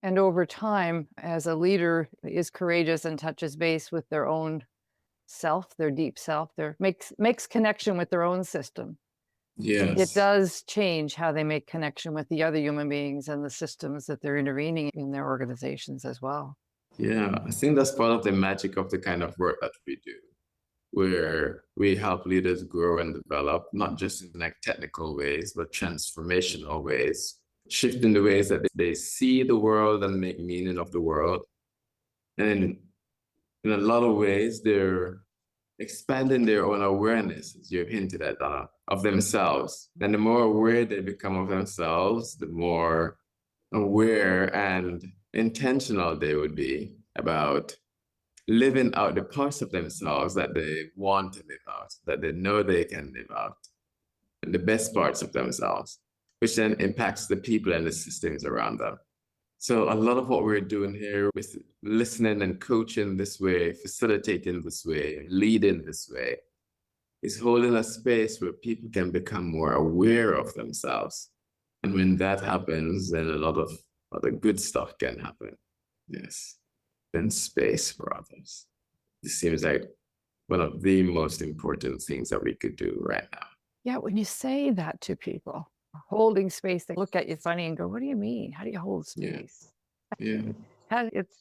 And over time, as a leader is courageous and touches base with their own self, their deep self, their makes connection with their own system. It Yes. does change how they make connection with the other human beings and the systems that they're intervening in their organizations as well. Yeah, I think that's part of the magic of the kind of work that we do, where we help leaders grow and develop, not just in like technical ways, but transformational ways, shifting the ways that they see the world and make meaning of the world. And in a lot of ways, they're expanding their own awareness, as you've hinted at, of themselves. And the more aware they become of themselves, the more aware and intentional they would be about living out the parts of themselves that they want to live out, that they know they can live out, and the best parts of themselves, which then impacts the people and the systems around them. So a lot of what we're doing here with listening and coaching this way, facilitating this way, leading this way, is holding a space where people can become more aware of themselves. And when that happens, then a lot of other good stuff can happen. Yes. Then space for others. This seems like one of the most important things that we could do right now. Yeah, when you say that to people, holding space, they look at you funny and go, "What do you mean? How do you hold Yeah. space?" Yeah. It's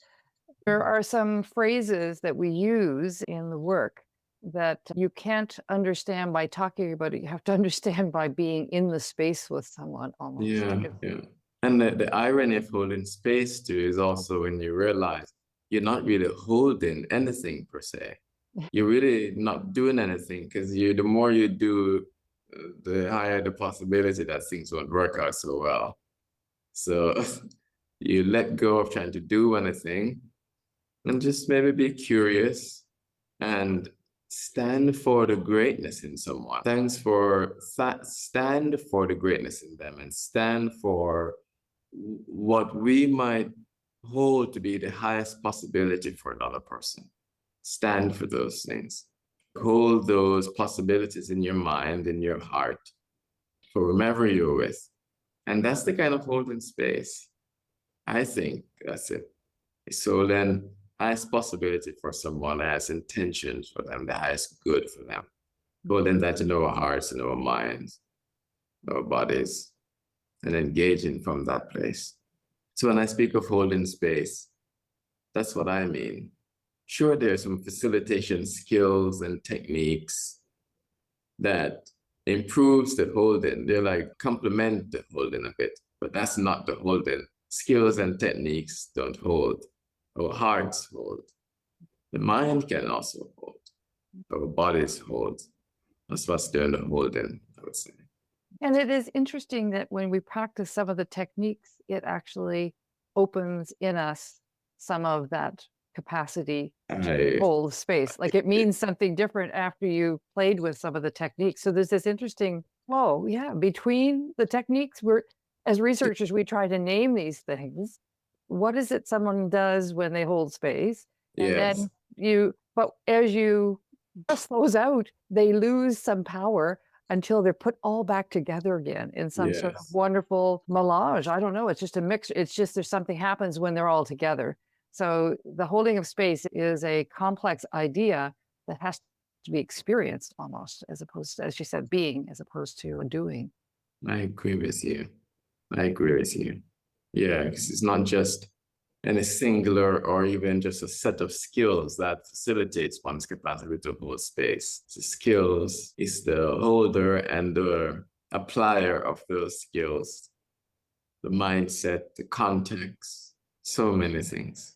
there are some phrases that we use in the work that you can't understand by talking about it. You have to understand by being in the space with someone almost. Yeah. Yeah. And the irony of holding space too is also when you realize you're not really holding anything per se. You're really not doing anything because the more you do, the higher the possibility that things won't work out so well. So you let go of trying to do anything and just maybe be curious and stand for the greatness in someone. Stand for the greatness in them and stand for what we might hold to be the highest possibility for another person. Stand for those things. Hold those possibilities in your mind, in your heart, for whomever you're with. And that's the kind of holding space. I think that's it. So then, highest possibility for someone, the highest intentions for them, the highest good for them. Holding that in our hearts and our minds, our bodies, and engaging from that place. So when I speak of holding space, that's what I mean. Sure, there's some facilitation skills and techniques that improves the holding. They're like complement the holding a bit, but that's not the holding. Skills and techniques don't hold. Our hearts hold. The mind can also hold. Our bodies hold. That's what's doing the holding, I would say. And it is interesting that when we practice some of the techniques, it actually opens in us some of that capacity to I, hold space. Like it means something different after you played with some of the techniques. So there's this interesting flow, yeah, between the techniques. We're as researchers, we try to name these things. What is it someone does when they hold space? And yes, then but as you bust those out, they lose some power until they're put all back together again in some sort of yes. wonderful melange. I don't know. It's just a mix. It's just there's something happens when they're all together. So the holding of space is a complex idea that has to be experienced almost, as opposed to, as you said, being, as opposed to doing. I agree with you. I agree with you. Yeah, 'cause it's not just any singular or even just a set of skills that facilitates one's capacity to hold space. The skills is the holder and the applier of those skills, the mindset, the context, so many things.